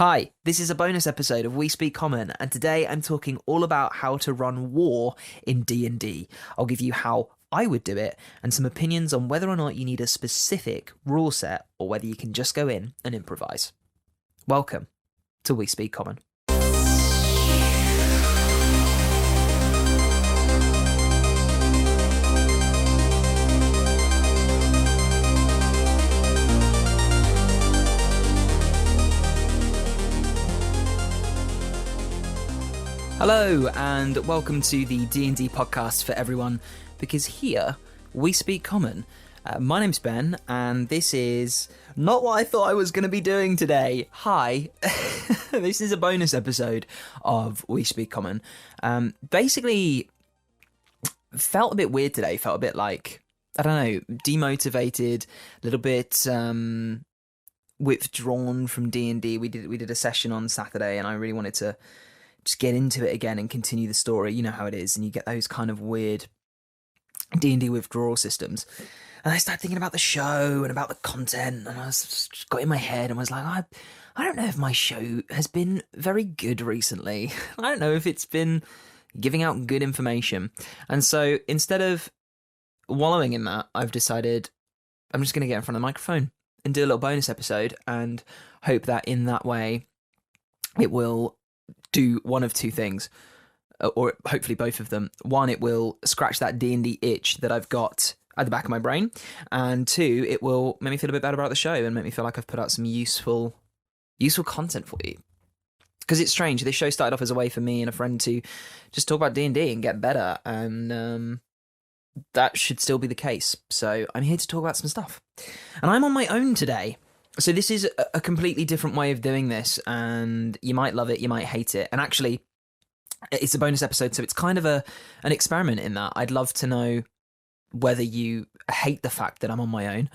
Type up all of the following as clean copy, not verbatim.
Hi, this is a bonus episode of We Speak Common, and today I'm talking all about how to run war in D&D. I'll give you how I would do it, and some opinions on whether or not you need a specific rule set, or whether you can just go in and improvise. Welcome to We Speak Common. Hello, and welcome to the D&D podcast for everyone, because here we speak common. My name's Ben, and this is not what I thought I was going to be doing today. Hi, this is a bonus episode of We Speak Common. Basically, felt a bit weird today, felt a bit like, I don't know, demotivated, a little bit withdrawn from D&D. We did a session on Saturday, and I really wanted to just get into it again and continue the story. You know how it is, and you get those kind of weird D&D withdrawal systems. And I started thinking about the show and about the content, and I just got in my head and was like, I don't know if my show has been very good recently. I don't know if it's been giving out good information. And so instead of wallowing in that, I've decided I'm just going to get in front of the microphone and do a little bonus episode and hope that in that way it will do one of two things, or hopefully both of them. One, it will scratch that D&D itch that I've got at the back of my brain, and two, it will make me feel a bit better about the show and make me feel like I've put out some useful content for you. Because it's strange, this show started off as a way for me and a friend to just talk about D&D and get better, and that should still be the case. So I'm here to talk about some stuff, and I'm on my own today. So this is a completely different way of doing this, and you might love it, you might hate it. And actually, it's a bonus episode, so it's kind of an experiment in that. I'd love to know whether you hate the fact that I'm on my own,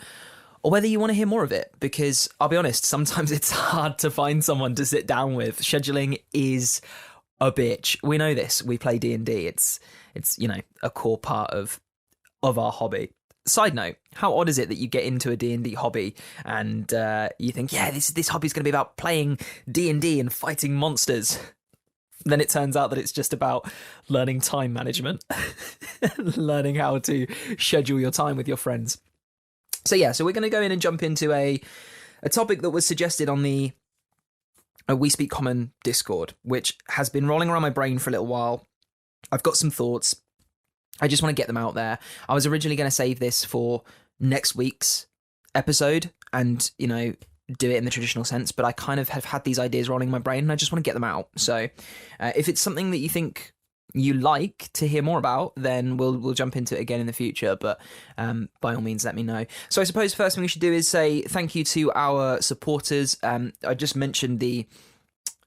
or whether you want to hear more of it, because I'll be honest, sometimes it's hard to find someone to sit down with. Scheduling is a bitch. We know this. We play D&D. It's a core part of our hobby. Side note, how odd is it that you get into a D&D hobby and you think, yeah, this hobby's going to be about playing D&D and fighting monsters. Then it turns out that it's just about learning time management, learning how to schedule your time with your friends. So we're going to go in and jump into a topic that was suggested on the We Speak Common Discord, which has been rolling around my brain for a little while. I've got some thoughts. I just want to get them out there. I was originally going to save this for next week's episode and, do it in the traditional sense, but I kind of have had these ideas rolling in my brain and I just want to get them out. So if it's something that you think you like to hear more about, then we'll jump into it again in the future, but by all means, let me know. So I suppose the first thing we should do is say thank you to our supporters. I just mentioned the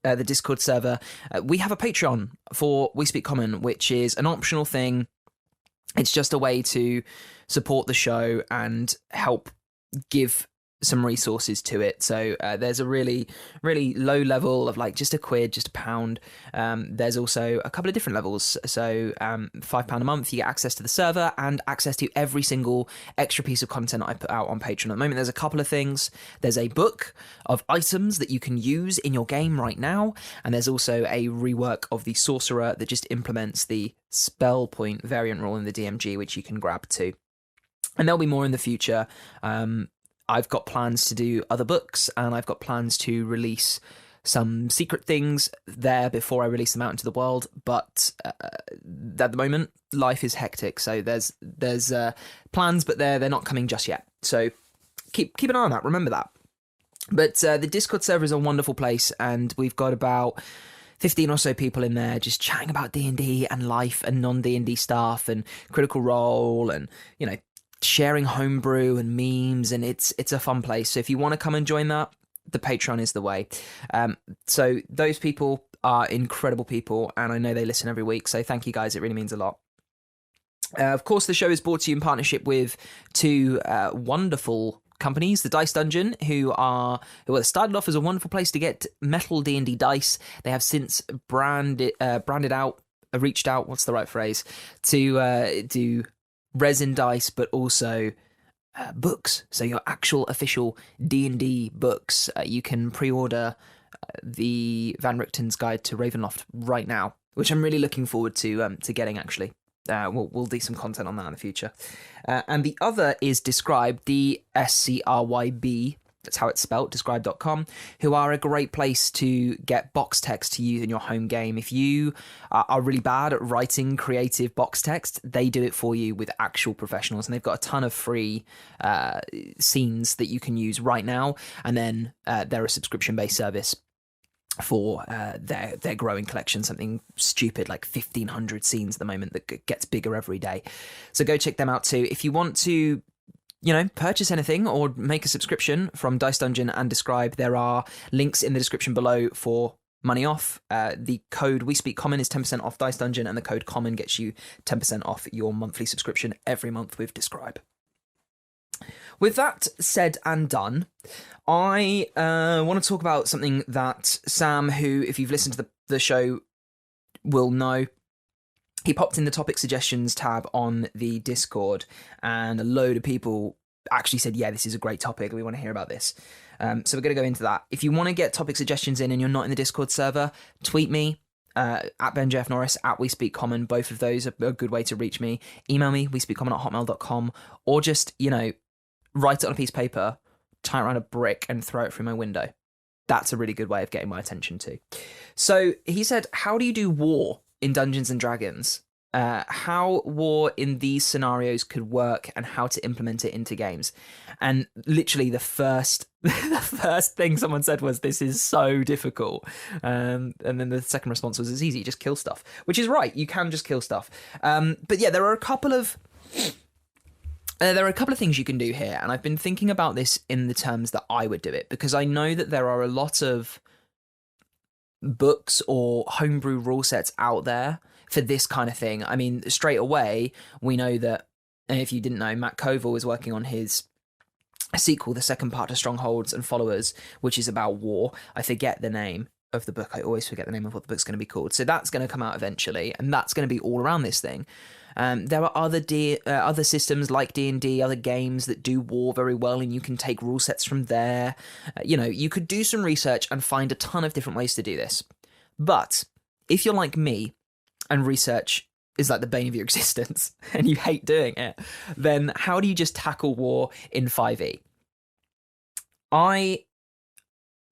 Discord server. We have a Patreon for We Speak Common, which is an optional thing. It's just a way to support the show and help give some resources to it. So there's a really, really low level of like just £1, just £1. There's also a couple of different levels. So £5 a month, you get access to the server and access to every single extra piece of content I put out on Patreon. At the moment, there's a couple of things. There's a book of items that you can use in your game right now. And there's also a rework of the Sorcerer that just implements the spell point variant rule in the DMG, which you can grab too. And there'll be more in the future. I've got plans to do other books, and I've got plans to release some secret things there before I release them out into the world. But at the moment, life is hectic, so there's plans, but they're not coming just yet. So keep an eye on that. Remember that. But the Discord server is a wonderful place, and we've got about 15 or so people in there just chatting about D&D and life and non-D&D stuff and Critical Role and sharing homebrew and memes, and it's a fun place. So if you want to come and join that, the Patreon is the way. So those people are incredible people, and I know they listen every week, so thank you guys, it really means a lot. Of course, the show is brought to you in partnership with two wonderful companies, the Dice Dungeon, who started off as a wonderful place to get metal D&D dice. They have since branded out, reached out, what's the right phrase, to do resin dice, but also books. So your actual official D&D books. You can pre-order the Van Richten's Guide to Ravenloft right now, which I'm really looking forward to getting, actually. We'll do some content on that in the future. And the other is Describe, DSCRYB, that's how it's spelt, describe.com, who are a great place to get box text to use in your home game. If you are really bad at writing creative box text, they do it for you with actual professionals. And they've got a ton of free scenes that you can use right now. And then they're a subscription-based service for their growing collection, something stupid like 1,500 scenes at the moment that gets bigger every day. So go check them out too. If you want to, purchase anything or make a subscription from Dice Dungeon and Describe, there are links in the description below for money off. The code We Speak Common is 10% off Dice Dungeon, and the code COMMON gets you 10% off your monthly subscription every month with Describe. With that said and done, I want to talk about something that Sam, who, if you've listened to the show, will know. He popped in the topic suggestions tab on the Discord, and a load of people actually said, yeah, this is a great topic, we want to hear about this. So we're going to go into that. If you want to get topic suggestions in and you're not in the Discord server, tweet me, at BenJFNorris, at We Speak Common. Both of those are a good way to reach me. Email me, wespeakcommon@hotmail.com, or just, write it on a piece of paper, tie it around a brick, and throw it through my window. That's a really good way of getting my attention too. So he said, how do you do war in Dungeons and Dragons? How war in these scenarios could work and how to implement it into games. And literally the first thing someone said was, this is so difficult. And then the second response was, it's easy, just kill stuff. Which is right, you can just kill stuff. But yeah, there are a couple of things you can do here, and I've been thinking about this in the terms that I would do it, because I know that there are a lot of books or homebrew rule sets out there for this kind of thing. I mean, straight away, we know that, and if you didn't know, Matt Koval is working on his sequel, the second part to Strongholds and Followers, which is about war. I forget the name of the book. I always forget the name of what the book's going to be called. So that's going to come out eventually, and that's going to be all around this thing. There are other systems like D&D, other games that do war very well, and you can take rule sets from there. You could do some research and find a ton of different ways to do this. But if you're like me, and research is like the bane of your existence, and you hate doing it, then how do you just tackle war in 5e?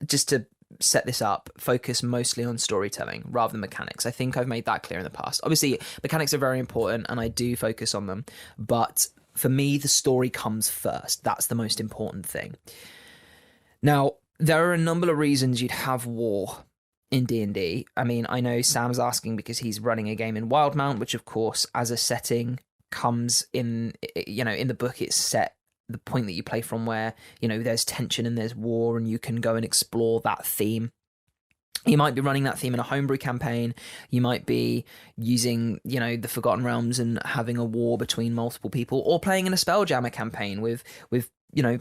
Just to set this up, focus mostly on storytelling rather than mechanics. I think I've made that clear in the past. Obviously, mechanics are very important, and I do focus on them, but for me, the story comes first. That's the most important thing. Now, there are a number of reasons you'd have war in D&D. I mean, I know Sam's asking because he's running a game in Wildmount, which of course, as a setting, comes in, in the book, it's set the point that you play from where, there's tension and there's war, and you can go and explore that theme. You might be running that theme in a homebrew campaign. You might be using, the Forgotten Realms and having a war between multiple people, or playing in a Spelljammer campaign with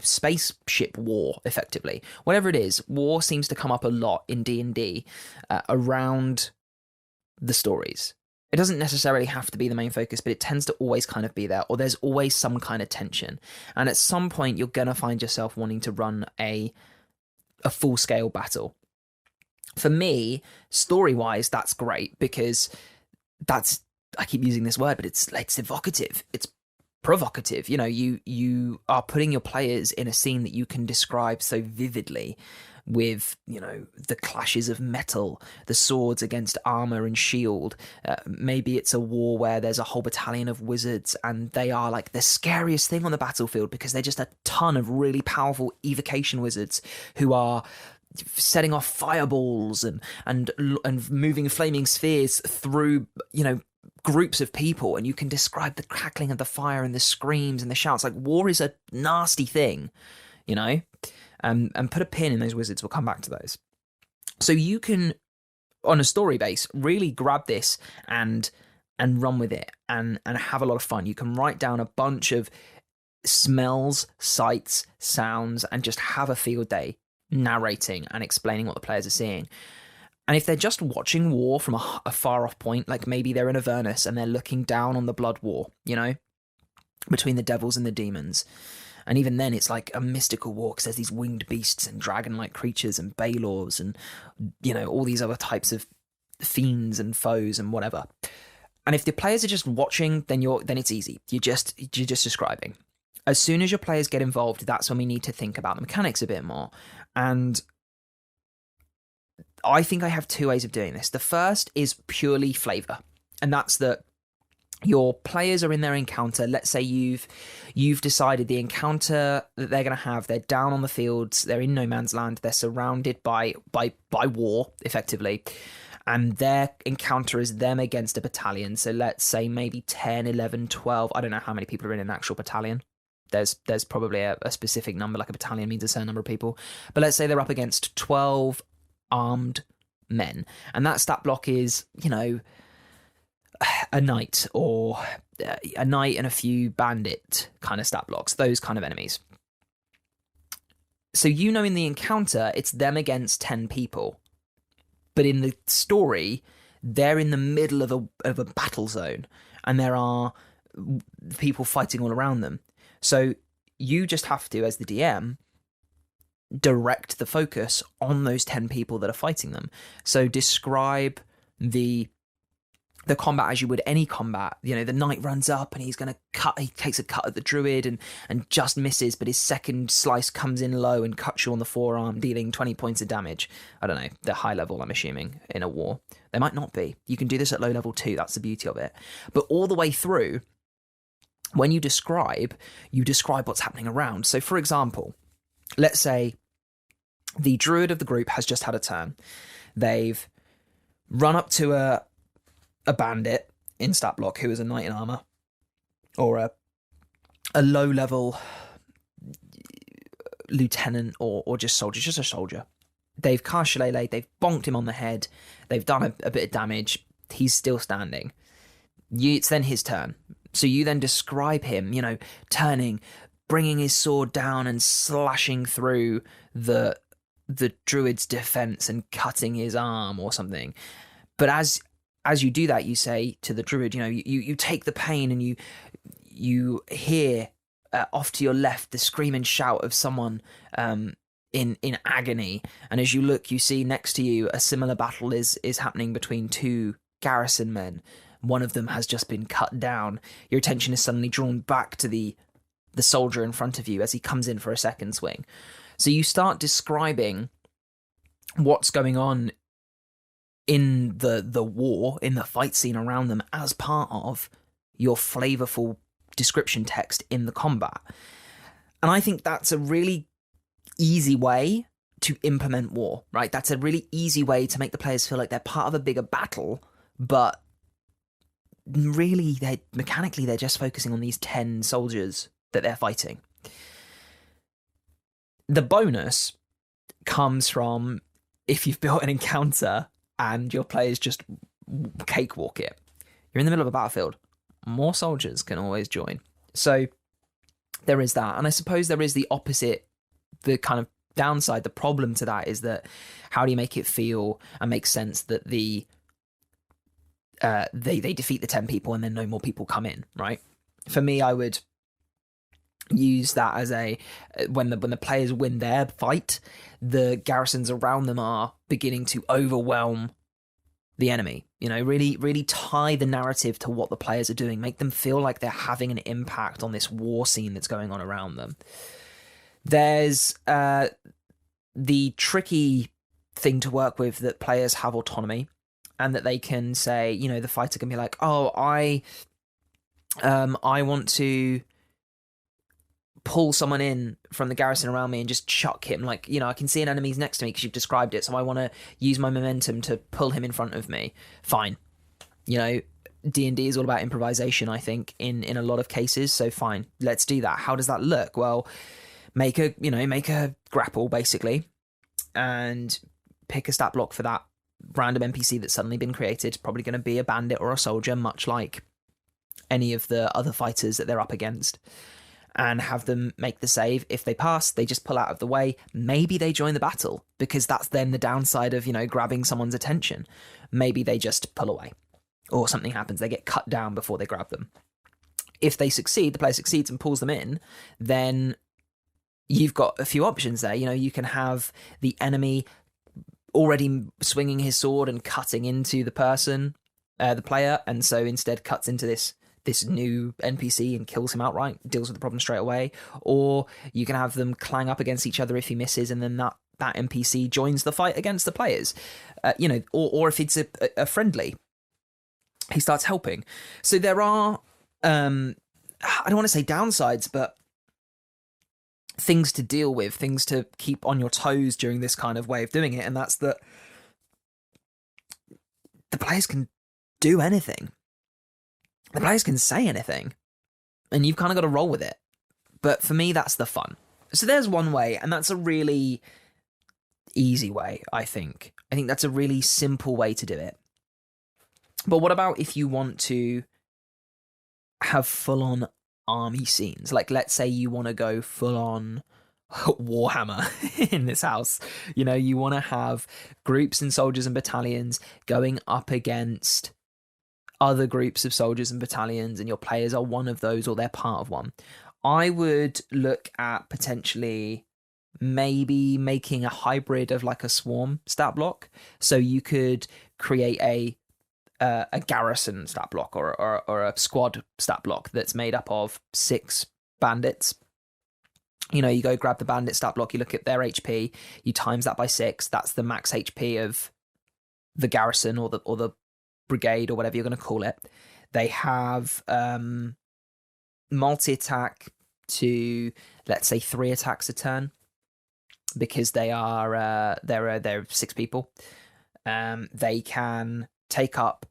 spaceship war, effectively. Whatever it is, war seems to come up a lot in D&D around the stories. It doesn't necessarily have to be the main focus, but it tends to always kind of be there, or there's always some kind of tension. And at some point, you're going to find yourself wanting to run a full-scale battle. For me, story-wise, that's great, because I keep using this word, but it's evocative. It's provocative. You are putting your players in a scene that you can describe so vividly, with the clashes of metal, the swords against armor and shield. Maybe it's a war where there's a whole battalion of wizards, and they are like the scariest thing on the battlefield, because they're just a ton of really powerful evocation wizards who are setting off fireballs and moving flaming spheres through groups of people, and you can describe the crackling of the fire and the screams and the shouts. Like, war is a nasty thing, and put a pin in those wizards. We'll come back to those. So you can, on a story base, really grab this and run with it and have a lot of fun. You can write down a bunch of smells, sights, sounds, and just have a field day narrating and explaining what the players are seeing. And if they're just watching war from a far off point, like maybe they're in Avernus and they're looking down on the blood war, between the devils and the demons, And even then, it's like a mystical war because there's these winged beasts and dragon-like creatures and Balors and, you know, all these other types of fiends and foes and whatever. And if the players are just watching, then it's easy. You're just describing. As soon as your players get involved, that's when we need to think about the mechanics a bit more. And I think I have two ways of doing this. The first is purely flavor, and that's that your players are in their encounter. Let's say you've decided the encounter that they're going to have. They're down on the fields. They're in no man's land. They're surrounded by war, effectively. And their encounter is them against a battalion. So let's say maybe 10, 11, 12. I don't know how many people are in an actual battalion. There's probably a specific number, like a battalion means a certain number of people. But let's say they're up against 12 armed men. And that stat block is, you know, a knight or a knight and a few bandit kind of stat blocks, those kind of enemies. So you know in the encounter, it's them against 10 people. But in the story, they're in the middle of a battle zone and there are people fighting all around them. So you just have to, as the DM, direct the focus on those 10 people that are fighting them. So describe the combat as you would any combat. You know, the knight runs up and he takes a cut at the druid and just misses, but his second slice comes in low and cuts you on the forearm, dealing 20 points of damage. I don't know, they're high level, I'm assuming, in a war. They might not be. You can do this at low level too, that's the beauty of it. But all the way through, when you describe what's happening around. So for example, let's say the druid of the group has just had a turn. They've run up to a bandit in stat block who is a knight in armor, or a low level lieutenant or just soldier, just a soldier. They've cast Shillelagh, they've bonked him on the head, they've done a bit of damage, he's still standing. It's then his turn. So you then describe him, you know, turning, bringing his sword down and slashing through the druid's defense and cutting his arm or something. But as you do that, you say to the druid, you know, you take the pain and you hear off to your left the scream and shout of someone in agony. And as you look, you see next to you a similar battle is happening between two garrison men. One of them has just been cut down. Your attention is suddenly drawn back to the soldier in front of you as he comes in for a second swing. So you start describing what's going on in the war, in the fight scene around them, as part of your flavorful description text in the combat. And I think that's a really easy way to implement war, right? That's a really easy way to make the players feel like they're part of a bigger battle, but really they're just focusing on these 10 soldiers that they're fighting. The bonus comes from if you've built an encounter and your players just cakewalk it. You're in the middle of a battlefield. More soldiers can always join. So there is that. And I suppose there is the opposite, the kind of downside, the problem to that is that how do you make it feel and make sense that they defeat the 10 people and then no more people come in, right? For me, I would use that as when the players win their fight, the garrisons around them are beginning to overwhelm the enemy. You know, really tie the narrative to what the players are doing, make them feel like they're having an impact on this war scene that's going on around them. There's the tricky thing to work with, that players have autonomy and that they can say, you know, the fighter can be like, oh, I want to pull someone in from the garrison around me and just chuck him. Like, you know, I can see an enemy's next to me because you've described it, so I want to use my momentum to pull him in front of me. Fine. You know, D&D is all about improvisation, I think, in a lot of cases, so fine, let's do that. How does that look? Well, make a grapple, basically, and pick a stat block for that random NPC that's suddenly been created. It's probably going to be a bandit or a soldier, much like any of the other fighters that they're up against, and have them make the save. If they pass, they just pull out of the way. Maybe they join the battle, because that's then the downside of, you know, grabbing someone's attention. Maybe they just pull away, or something happens. They get cut down before they grab them. If they succeed, the player succeeds and pulls them in, then you've got a few options there. You know, you can have the enemy already swinging his sword and cutting into the person, the player, and so instead cuts into this new NPC and kills him outright, deals with the problem straight away. Or you can have them clang up against each other if he misses, and then that NPC joins the fight against the players. You know, or if it's a friendly, he starts helping. So there are, I don't want to say downsides, but things to deal with, things to keep on your toes during this kind of way of doing it, and that's that the players can do anything. The players can say anything, and you've kind of got to roll with it. But for me, that's the fun. So there's one way, and that's a really easy way, I think. I think that's a really simple way to do it. But what about if you want to have full-on army scenes? Like, let's say you want to go full-on Warhammer in this house. You know, you want to have groups and soldiers and battalions going up against other groups of soldiers and battalions, and your players are one of those or they're part of one. I would look at potentially maybe making a hybrid of like a swarm stat block. So you could create a garrison stat block or a squad stat block that's made up of 6 bandits. You know, you go grab the bandit stat block, you look at their HP, you times that by 6. That's the max HP of the garrison or the brigade or whatever you're going to call it. They have multi-attack to, let's say, 3 attacks a turn, because they are they're 6 people. They can take up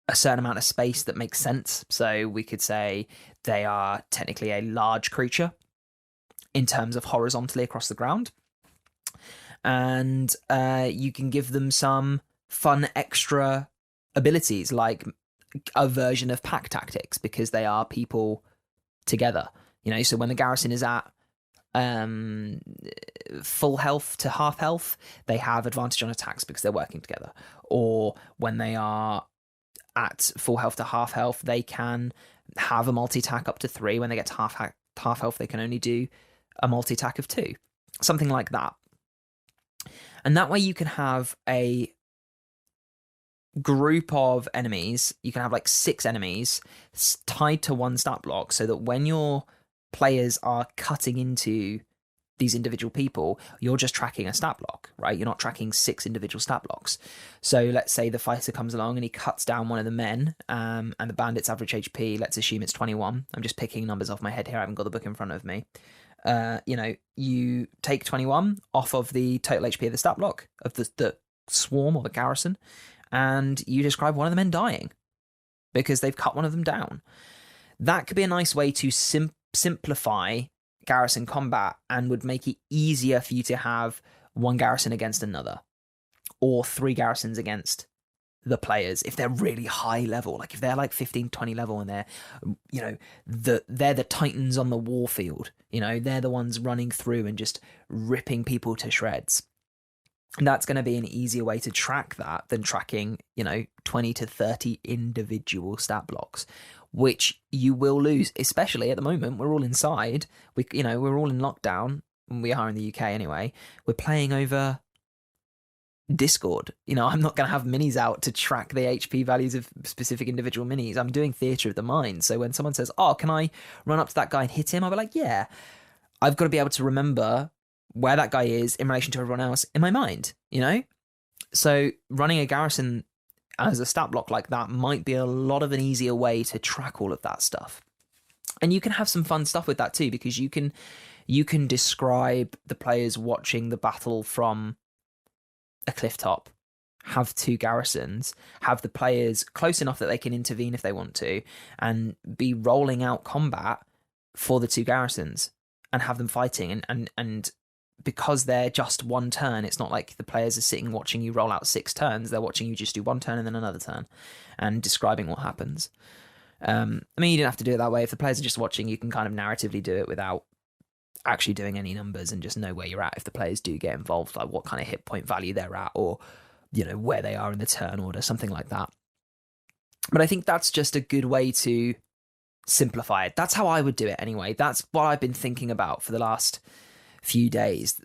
a certain amount of space that makes sense. So we could say they are technically a large creature in terms of horizontally across the ground, and you can give them some fun extra abilities, like a version of pack tactics, because they are people together. You know, so when the garrison is at full health to half health, they have advantage on attacks because they're working together. Or when they are at full health to half health, they can have a multi-attack up to 3. When they get to half health, they can only do a multi-attack of 2. Something like that. And that way you can have a group of enemies. You can have like 6 enemies tied to one stat block, so that when your players are cutting into these individual people, you're just tracking a stat block, right? You're not tracking 6 individual stat blocks. So let's say the fighter comes along and he cuts down one of the men, and the bandit's average HP, let's assume it's 21. I'm just picking numbers off my head here. I haven't got the book in front of me. You know, you take 21 off of the total HP of the stat block of the swarm or the garrison, and you describe one of the men dying because they've cut one of them down. That could be a nice way to simplify garrison combat, and would make it easier for you to have one garrison against another, or 3 garrisons against the players if they're really high level. Like if they're like 15, 20 level, and they're, you know, they're the titans on the warfield. You know, they're the ones running through and just ripping people to shreds. And that's going to be an easier way to track that than tracking, you know, 20 to 30 individual stat blocks, which you will lose, especially at the moment. We're all inside. We're all in lockdown. We are in the UK anyway. We're playing over Discord. You know, I'm not going to have minis out to track the HP values of specific individual minis. I'm doing theatre of the mind. So when someone says, "Oh, can I run up to that guy and hit him?" I'll be like, "Yeah." I've got to be able to remember where that guy is in relation to everyone else in my mind, you know? So running a garrison as a stat block like that might be a lot of an easier way to track all of that stuff. And you can have some fun stuff with that too, because you can describe the players watching the battle from a cliff top, have 2 garrisons, have the players close enough that they can intervene if they want to, and be rolling out combat for the 2 garrisons and have them fighting. And because they're just one turn, it's not like the players are sitting watching you roll out 6 turns. They're watching you just do 1 turn and then another turn and describing what happens. I mean, you don't have to do it that way. If the players are just watching, you can kind of narratively do it without actually doing any numbers, and just know where you're at if the players do get involved, like what kind of hit point value they're at, or, you know, where they are in the turn order, something like that. But I think that's just a good way to simplify it. That's how I would do it anyway. That's what I've been thinking about for the last few days,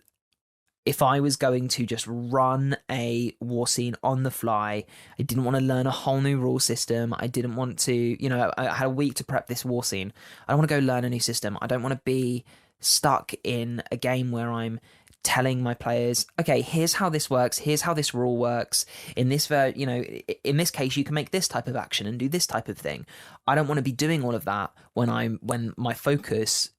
if I was going to just run a war scene on the fly, I didn't want to learn a whole new rule system. I didn't want to, you know, I had a week to prep this war scene. I don't want to go learn a new system. I don't want to be stuck in a game where I'm telling my players, okay, here's how this works. Here's how this rule works. In this, in this case, you can make this type of action and do this type of thing. I don't want to be doing all of that when my focus,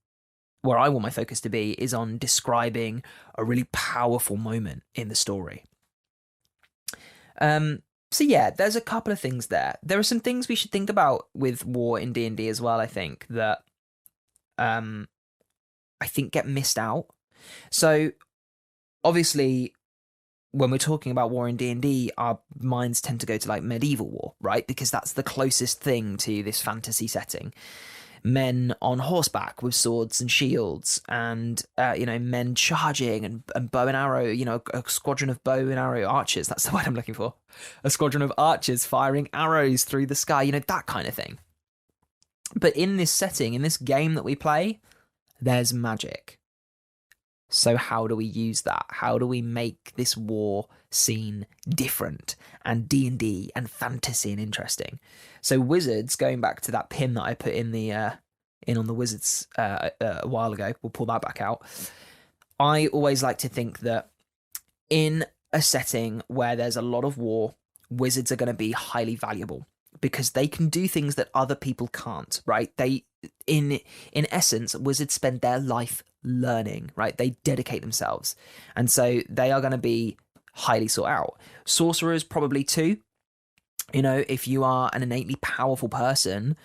where I want my focus to be, is on describing a really powerful moment in the story. So yeah, there's a couple of things there. There are some things we should think about with war in D&D as well, I think, that I think get missed out. So obviously, when we're talking about war in D&D, our minds tend to go to like medieval war, right? Because that's the closest thing to this fantasy setting. Men on horseback with swords and shields, and men charging and bow and arrow, a squadron of bow and arrow archers, that's the word I'm looking for, a squadron of archers firing arrows through the sky, that kind of thing. But in this setting, in this game that we play, there's magic. So how do we use that? How do we make this war scene different and D&D and fantasy and interesting? So Wizards, going back to that pin that I put in on the Wizards a while ago, we'll pull that back out. I always like to think that in a setting where there's a lot of war, Wizards are going to be highly valuable because they can do things that other people can't, right? In essence, Wizards spend their life learning, right? They dedicate themselves. And so they are going to be highly sought out. Sorcerers probably too. If you are an innately powerful person,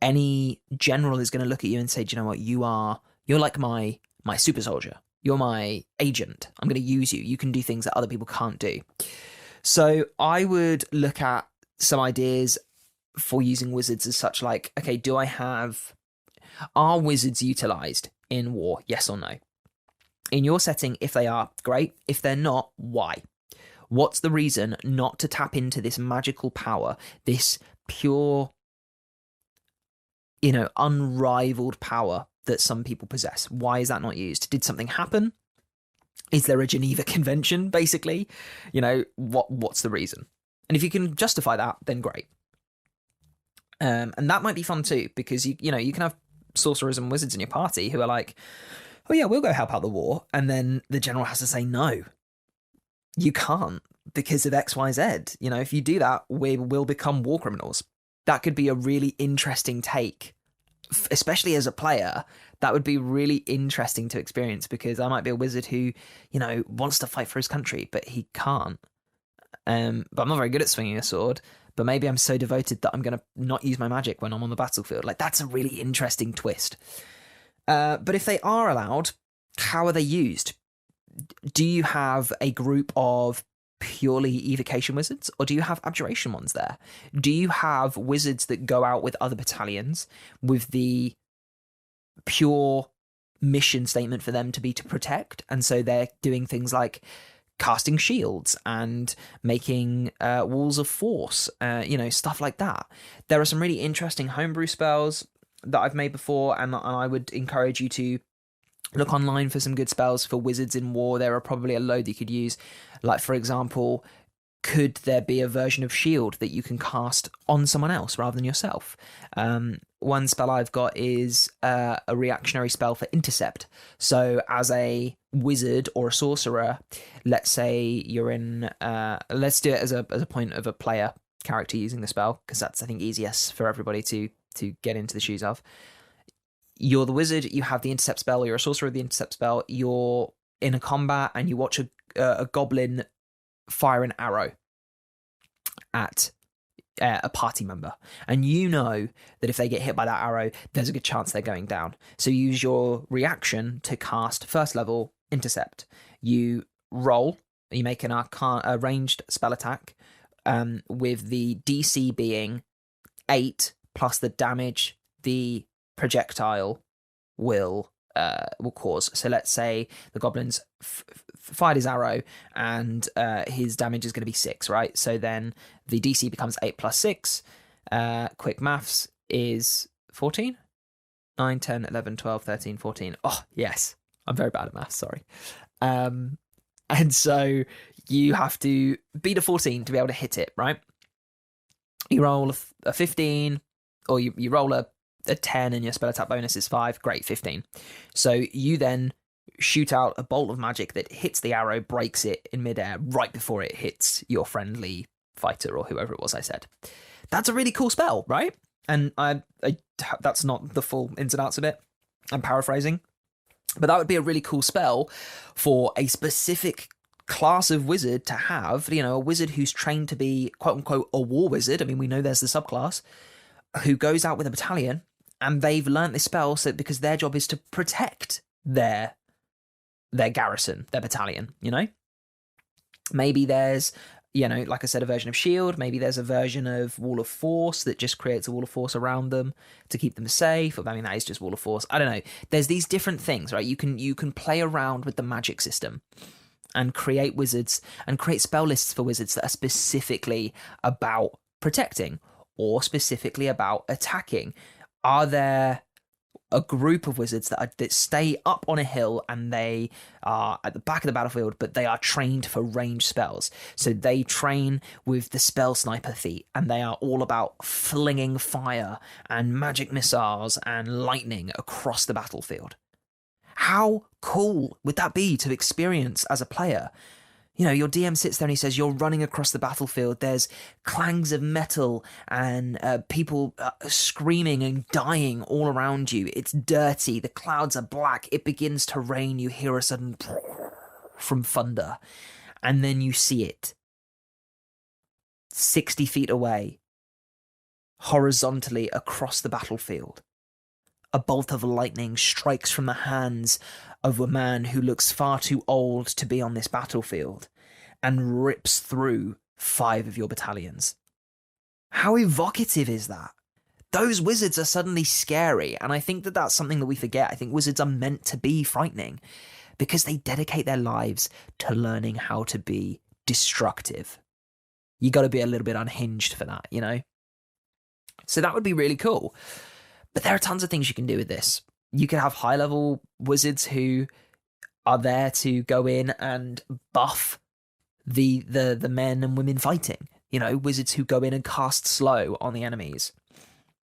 any general is going to look at you and say, do you know what? You're like my super soldier. You're my agent. I'm going to use you. You can do things that other people can't do. So I would look at some ideas for using wizards as such, like, okay, are wizards utilized in war? Yes or no? In your setting, if they are, great. If they're not, why? What's the reason not to tap into this magical power, this pure, unrivaled power that some people possess? Why is that not used? Did something happen? Is there a Geneva Convention, basically? What's the reason? And if you can justify that, then great. And that might be fun too, because you can have sorcerers and wizards in your party who are like, oh yeah, we'll go help out the war, and then the general has to say no. You can't because of X, Y, Z. If you do that, we will become war criminals. That could be a really interesting take, especially as a player. That would be really interesting to experience, because I might be a wizard who, wants to fight for his country, but he can't. But I'm not very good at swinging a sword. But maybe I'm so devoted that I'm going to not use my magic when I'm on the battlefield. Like, that's a really interesting twist. But if they are allowed, how are they used? Do you have a group of purely evocation wizards, or do you have abjuration ones there? Do you have wizards that go out with other battalions with the pure mission statement for them to be to protect, and so they're doing things like casting shields and making walls of force, stuff like that? There are some really interesting homebrew spells that I've made before, and I would encourage you to look online for some good spells for wizards in war. There are probably a load that you could use. Like, for example, could there be a version of shield that you can cast on someone else rather than yourself? One spell I've got is a reactionary spell for intercept. So as a wizard or a sorcerer, let's say you're in, let's do it as a point of a player character using the spell, because that's, I think, easiest for everybody to get into the shoes of. You're the wizard, you have the intercept spell, you're a sorcerer with the intercept spell, you're in a combat and you watch a goblin fire an arrow at a party member, and you know that if they get hit by that arrow, there's a good chance they're going down. So you use your reaction to cast first level intercept. You roll, you make a ranged spell attack, with the DC being 8 plus the damage the projectile will cause. So let's say the goblin's fired his arrow and his damage is going to be 6, right? So then the DC becomes 8 plus 6. Quick maths is 14? 9, 10, 11, 12, 13, 14. Oh, yes. I'm very bad at maths, sorry. And so you have to beat a 14 to be able to hit it, right? You roll a 15, or you roll a 10 and your spell attack bonus is 5. Great, 15. So you then shoot out a bolt of magic that hits the arrow, breaks it in midair right before it hits your friendly fighter or whoever it was I said. That's a really cool spell, right? And I that's not the full ins and outs of it. I'm paraphrasing. But that would be a really cool spell for a specific class of wizard to have, a wizard who's trained to be, quote unquote, a war wizard. I mean, we know there's the subclass, who goes out with a battalion and they've learnt this spell because their job is to protect their garrison, their battalion, Maybe there's, like I said, a version of shield. Maybe there's a version of wall of force that just creates a wall of force around them to keep them safe. I mean, that is just wall of force. I don't know. There's these different things, right? You can play around with the magic system and create wizards and create spell lists for wizards that are specifically about protecting or specifically about attacking. Are there a group of wizards that stay up on a hill and they are at the back of the battlefield, but they are trained for ranged spells? So they train with the spell sniper feat and they are all about flinging fire and magic missiles and lightning across the battlefield. How cool would that be to experience as a player? Your DM sits there and he says, you're running across the battlefield. There's clangs of metal and people screaming and dying all around you. It's dirty. The clouds are black. It begins to rain. You hear a sudden from thunder. And then you see it 60 feet away, horizontally across the battlefield. A bolt of lightning strikes from the hands of a man who looks far too old to be on this battlefield and rips through 5 of your battalions. How evocative is that? Those wizards are suddenly scary, and I think that that's something that we forget. I think wizards are meant to be frightening because they dedicate their lives to learning how to be destructive. You got to be a little bit unhinged for that, So that would be really cool. But there are tons of things you can do with this. You can have high-level wizards who are there to go in and buff the men and women fighting. Wizards who go in and cast slow on the enemies.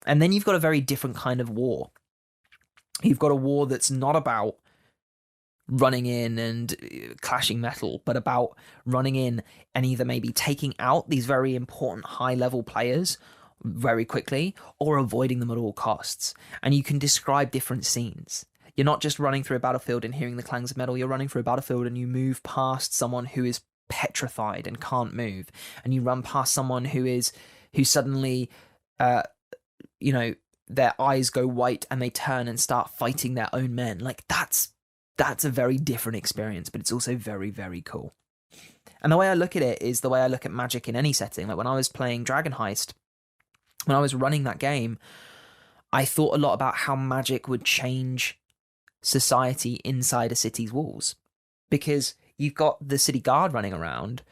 And then you've got a very different kind of war. You've got a war that's not about running in and clashing metal, but about running in and either maybe taking out these very important high-level players very quickly or avoiding them at all costs. And you can describe different scenes. You're not just running through a battlefield and hearing the clangs of metal. You're running through a battlefield and you move past someone who is petrified and can't move, and you run past someone who suddenly their eyes go white and they turn and start fighting their own men. Like that's a very different experience, but it's also very, very cool. And the way I look at it is the way I look at magic in any setting. Like when I was playing Dragon Heist, when I was running that game, I thought a lot about how magic would change society inside a city's walls. Because you've got the city guard running around,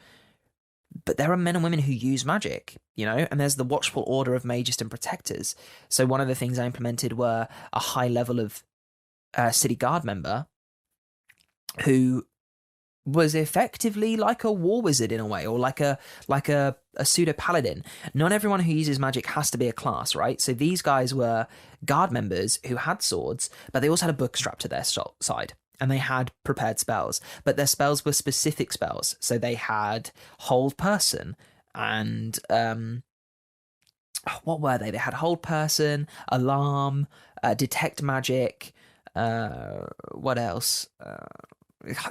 but there are men and women who use magic, and there's the watchful order of mages and protectors. So one of the things I implemented were a high level of city guard member who was effectively like a war wizard in a way, or like a pseudo paladin. Not everyone who uses magic has to be a class, right? So these guys were guard members who had swords, but they also had a book strapped to their side, and they had prepared spells, but their spells were specific spells. So they had Hold Person and what were they? They had Hold Person, Alarm, Detect Magic. What else?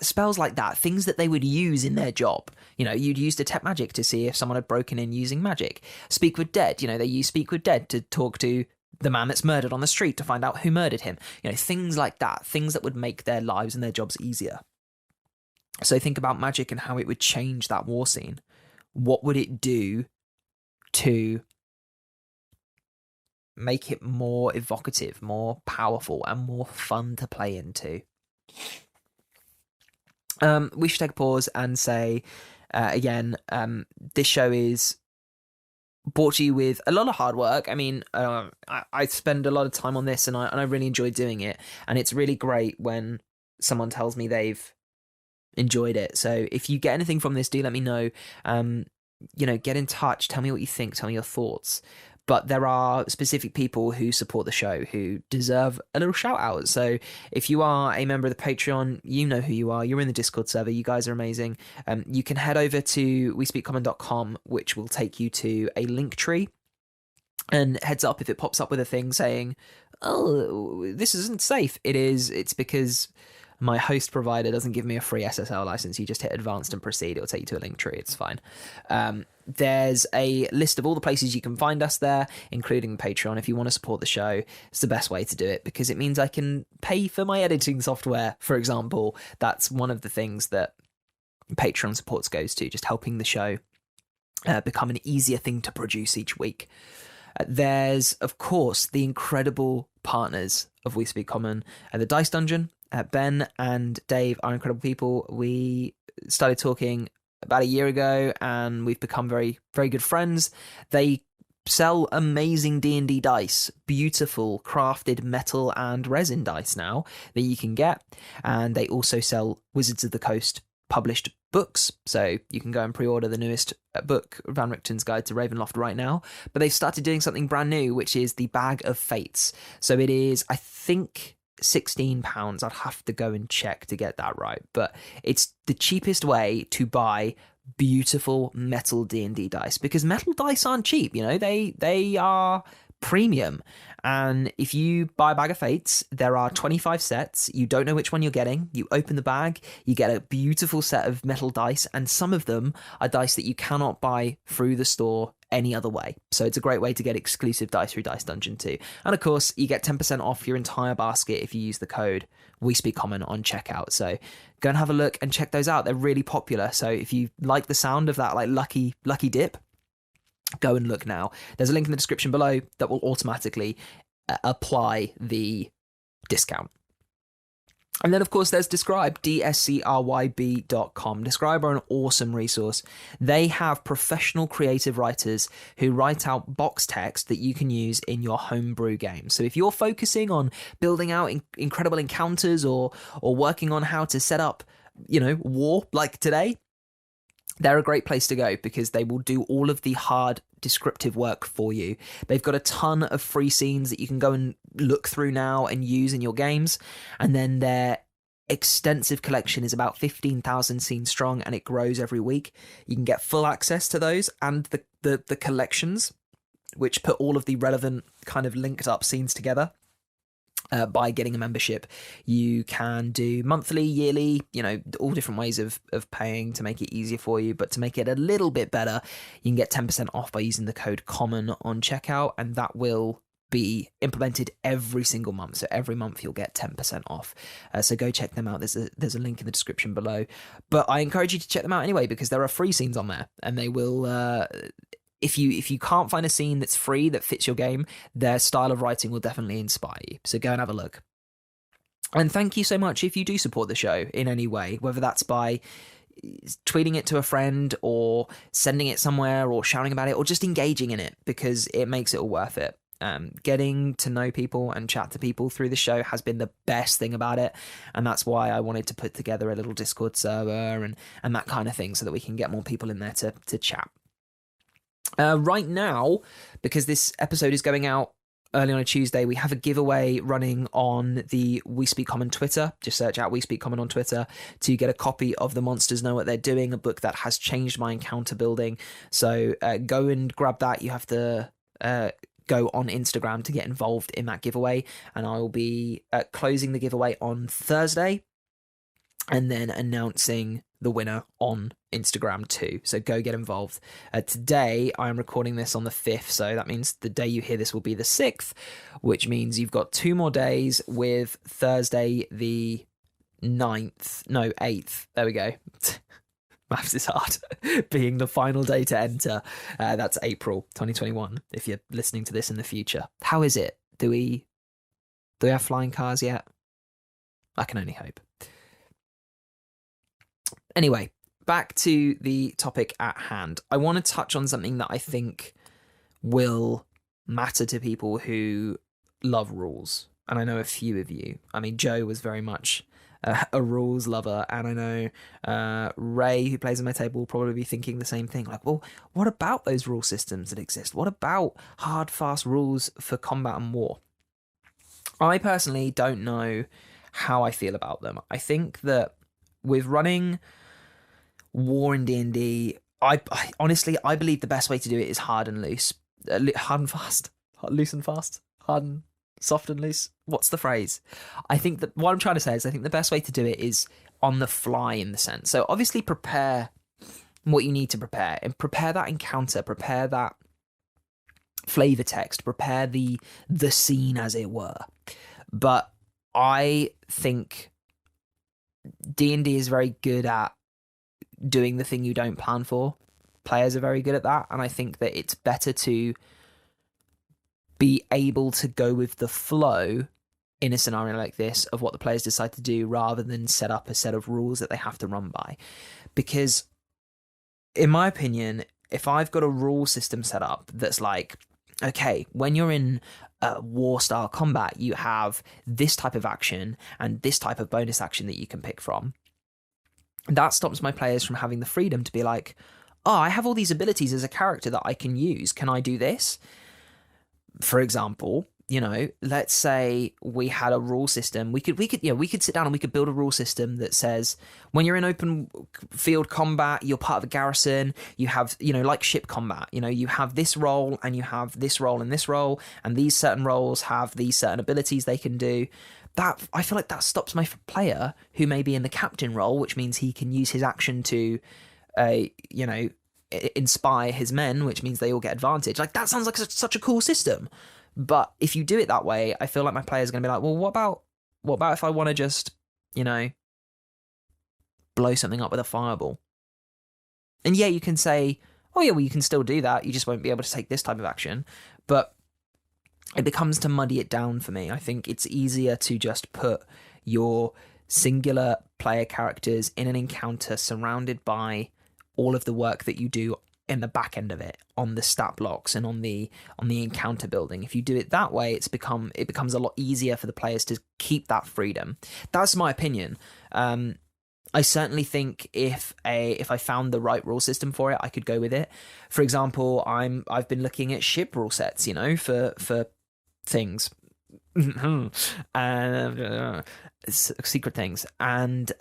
Spells like that, things that they would use in their job. You'd use Detect Magic to see if someone had broken in using magic. Speak with Dead, they use Speak with Dead to talk to the man that's murdered on the street to find out who murdered him. Things like that, things that would make their lives and their jobs easier. So think about magic and how it would change that war scene. What would it do to make it more evocative, more powerful, and more fun to play into? We should take a pause and say, again, this show is brought to you with a lot of hard work. I mean, I spend a lot of time on this and I really enjoy doing it. And it's really great when someone tells me they've enjoyed it. So if you get anything from this, do let me know. Get in touch, tell me what you think, tell me your thoughts. But there are specific people who support the show who deserve a little shout out. So if you are a member of the Patreon, you know who you are. You're in the Discord server. You guys are amazing. You can head over to wespeakcommon.com, which will take you to a link tree. And heads up if it pops up with a thing saying, oh, this isn't safe. It's because my host provider doesn't give me a free SSL license. You just hit advanced and proceed. It'll take you to a link tree. It's fine. There's a list of all the places you can find us there, including Patreon. If you want to support the show, it's the best way to do it because it means I can pay for my editing software, for example. That's one of the things that Patreon supports goes to, just helping the show become an easier thing to produce each week. There's, of course, the incredible partners of We Speak Common at the Dice Dungeon. Ben and Dave are incredible people. We started talking about a year ago, and we've become very, very good friends. They sell amazing D&D dice, beautiful crafted metal and resin dice now that you can get. And they also sell Wizards of the Coast published books, so you can go and pre-order the newest book, Van Richten's Guide to Ravenloft, right now. But they've started doing something brand new, which is the Bag of Fates. So it is, I think, £16. I'd have to go and check to get that right, but it's the cheapest way to buy beautiful metal D&D dice, because metal dice aren't cheap. They are premium. And if you buy a Bag of Fates, there are 25 sets. You don't know which one you're getting. You open the bag, you get a beautiful set of metal dice, and some of them are dice that you cannot buy through the store any other way. So it's a great way to get exclusive dice through Dice Dungeon too. And of course, you get 10% off your entire basket if you use the code We Speak Common on checkout. So go and have a look and check those out. They're really popular. So if you like the sound of that, like lucky dip, go and look now. There's a link in the description below that will automatically apply the discount. And then, of course, there's Describe, dscryb.com. Describe are an awesome resource. They have professional creative writers who write out box text that you can use in your homebrew game. So if you're focusing on building out incredible encounters or working on how to set up, war like today, they're a great place to go because they will do all of the hard descriptive work for you. They've got a ton of free scenes that you can go and look through now and use in your games. And then their extensive collection is about 15,000 scenes strong, and it grows every week. You can get full access to those and the collections, which put all of the relevant kind of linked up scenes together. By getting a membership. You can do monthly, yearly, all different ways of paying to make it easier for you. But to make it a little bit better, you can get 10% off by using the code COMMON on checkout, and that will be implemented every single month. So every month you'll get 10% off. So go check them out. There's a link in the description below. But I encourage you to check them out anyway, because there are free scenes on there, and they will... If you can't find a scene that's free that fits your game, their style of writing will definitely inspire you. So go and have a look. And thank you so much if you do support the show in any way, whether that's by tweeting it to a friend or sending it somewhere or shouting about it or just engaging in it, because it makes it all worth it. Getting to know people and chat to people through the show has been the best thing about it, and that's why I wanted to put together a little Discord server and that kind of thing so that we can get more people in there to chat. Right now, because this episode is going out early on a Tuesday, we have a giveaway running on the We Speak Common Twitter. Just search out We Speak Common on Twitter to get a copy of The Monsters Know What They're Doing, a book that has changed my encounter building. So go and grab that. You have to go on Instagram to get involved in that giveaway, and I will be closing the giveaway on Thursday and then announcing the winner on Instagram too. So go get involved. Today, I'm recording this on the 5th, so that means the day you hear this will be the 6th, which means you've got 2 more days, with Thursday the 8th. There we go. Maths is hard. Being the final day to enter. That's April 2021, if you're listening to this in the future. How is it? Do we have flying cars yet? I can only hope. Anyway, back to the topic at hand. I want to touch on something that I think will matter to people who love rules. and I know a few of you. I mean, Joe was very much a rules lover, and I know Ray, who plays on my table, will probably be thinking the same thing. Like, well, what about those rule systems that exist? What about hard, fast rules for combat and war? I personally don't know how I feel about them. I think that with running war in D&D, I honestly, I believe the best way to do it is hard and loose. Hard and fast. Loose and fast. Hard and soft and loose. What's the phrase? I think that what I'm trying to say is I think the best way to do it is on the fly, in the sense. So obviously prepare what you need to prepare, and prepare that encounter, prepare that flavor text, prepare the scene, as it were. But I think D&D is very good at doing the thing you don't plan for. Players are very good at that, and I think that it's better to be able to go with the flow in a scenario like this of what the players decide to do, rather than set up a set of rules that they have to run by. Because in my opinion, if I've got a rule system set up that's like, okay, when you're in war style combat, you have this type of action and this type of bonus action that you can pick from, that stops my players from having the freedom to be like, oh, I have all these abilities as a character that I can use. Can I do this? For example, let's say we had a rule system. We could sit down and we could build a rule system that says when you're in open field combat, you're part of a garrison. You have, like ship combat, you have this role and you have this role and this role, and these certain roles have these certain abilities they can do. That, I feel like that stops my player who may be in the captain role, which means he can use his action to, inspire his men, which means they all get advantage. Like, that sounds like such a cool system. But if you do it that way, I feel like my player's going to be like, well, what about if I want to just, blow something up with a fireball? And yeah, you can say, oh yeah, well, you can still do that. You just won't be able to take this type of action. But it becomes to muddy it down for me. I think it's easier to just put your singular player characters in an encounter surrounded by all of the work that you do in the back end of it, on the stat blocks and on the encounter building. If you do it that way, it becomes a lot easier for the players to keep that freedom. That's my opinion. I certainly think if I found the right rule system for it, I could go with it. For example, I've been looking at ship rule sets, for things. And secret things, and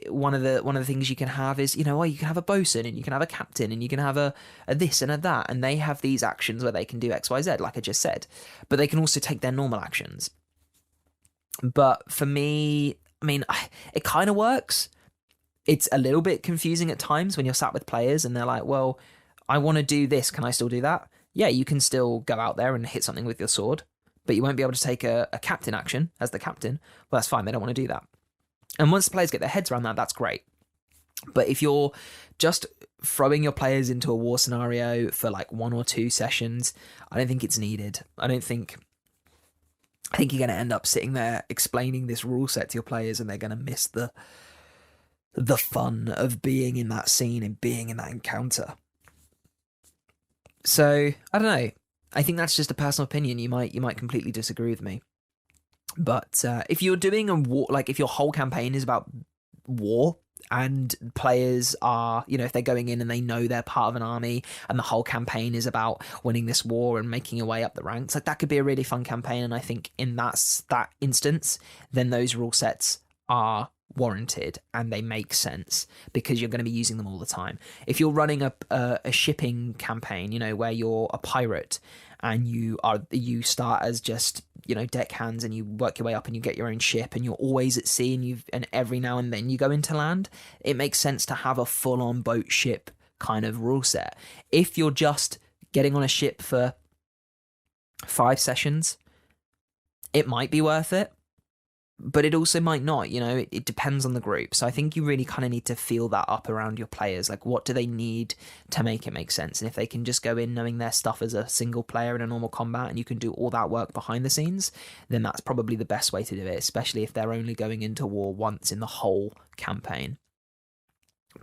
one of the things you can have is, you can have a bosun, and you can have a captain, and you can have a this and a that, and they have these actions where they can do XYZ, like I just said, but they can also take their normal actions. But for me, I mean, it kind of works. It's a little bit confusing at times when you're sat with players and they're like, well, I want to do this, can I still do that? Yeah, you can still go out there and hit something with your sword, but you won't be able to take a captain action as the captain. Well, that's fine. They don't want to do that. And once the players get their heads around that, that's great. But if you're just throwing your players into a war scenario for like 1 or 2 sessions, I don't think it's needed. I think you're going to end up sitting there explaining this rule set to your players, and they're going to miss the fun of being in that scene and being in that encounter. So, I don't know. I think that's just a personal opinion. You might completely disagree with me. But if you're doing a war, like if your whole campaign is about war and players are, if they're going in and they know they're part of an army and the whole campaign is about winning this war and making your way up the ranks, like that could be a really fun campaign. And I think in that instance, then those rule sets are warranted and they make sense because you're going to be using them all the time. If you're running a shipping campaign, where you're a pirate and you start as just deckhands and you work your way up and you get your own ship and you're always at sea and every now and then you go into land, it makes sense to have a full-on boat ship kind of rule set. If you're just getting on a ship for 5 sessions, it might be worth it, but it also might not. It depends on the group. So I think you really kind of need to feel that up around your players. Like, what do they need to make it make sense? And if they can just go in knowing their stuff as a single player in a normal combat and you can do all that work behind the scenes, then that's probably the best way to do it, especially if they're only going into war once in the whole campaign.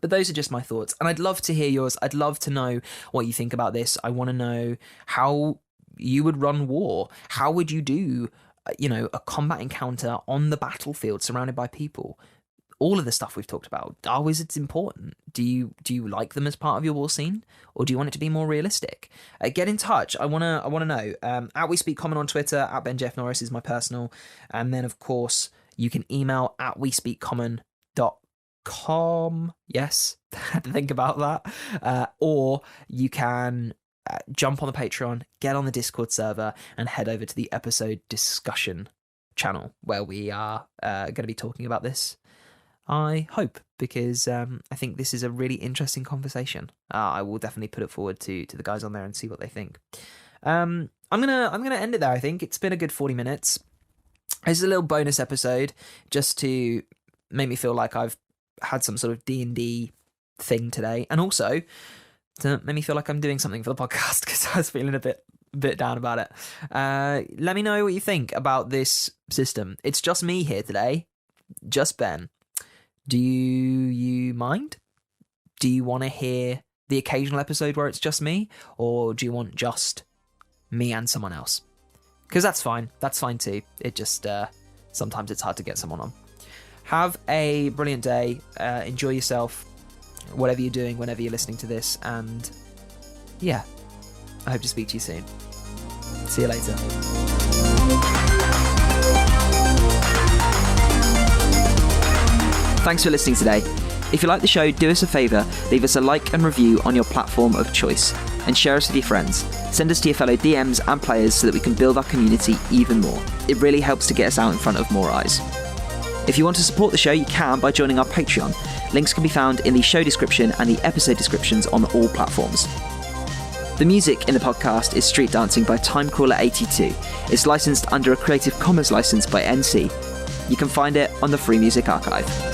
But those are just my thoughts, and I'd love to hear yours. I'd love to know what you think about this. I want to know how you would run war. How would you do a combat encounter on the battlefield surrounded by people. All of the stuff we've talked about, are wizards important? Do you like them as part of your war scene, or do you want it to be more realistic? Get in touch. I wanna know. At We Speak Common on Twitter, at Ben Jeff Norris is my personal, and then of course you can email at wespeakcommon.com. Yes, had to think about that. Or you can jump on the Patreon, get on the Discord server, and head over to the episode discussion channel where we are going to be talking about this. I hope, because I think this is a really interesting conversation. I will definitely put it forward to the guys on there and see what they think. I'm gonna end it there. I think it's been a good 40 minutes. This is a little bonus episode just to make me feel like I've had some sort of D&D thing today, and also to make me feel like I'm doing something for the podcast, because I was feeling a bit down about it. Let me know what you think about this system. It's just me here today, just Ben. Do you mind? Do you want to hear the occasional episode where it's just me? Or do you want just me and someone else? Because that's fine. That's fine too. It just, sometimes it's hard to get someone on. Have a brilliant day. Enjoy yourself, whatever you're doing, whenever you're listening to this. And yeah, I hope to speak to you soon. See you later. Thanks for listening today. If you like the show, do us a favour, leave us a like and review on your platform of choice, and share us with your friends. Send us to your fellow DMs and players so that we can build our community even more. It really helps to get us out in front of more eyes. If you want to support the show, you can by joining our Patreon. Links can be found in the show description and the episode descriptions on all platforms. The music in the podcast is Street Dancing by Timecrawler82. It's licensed under a Creative Commons license by NC. You can find it on the Free Music Archive.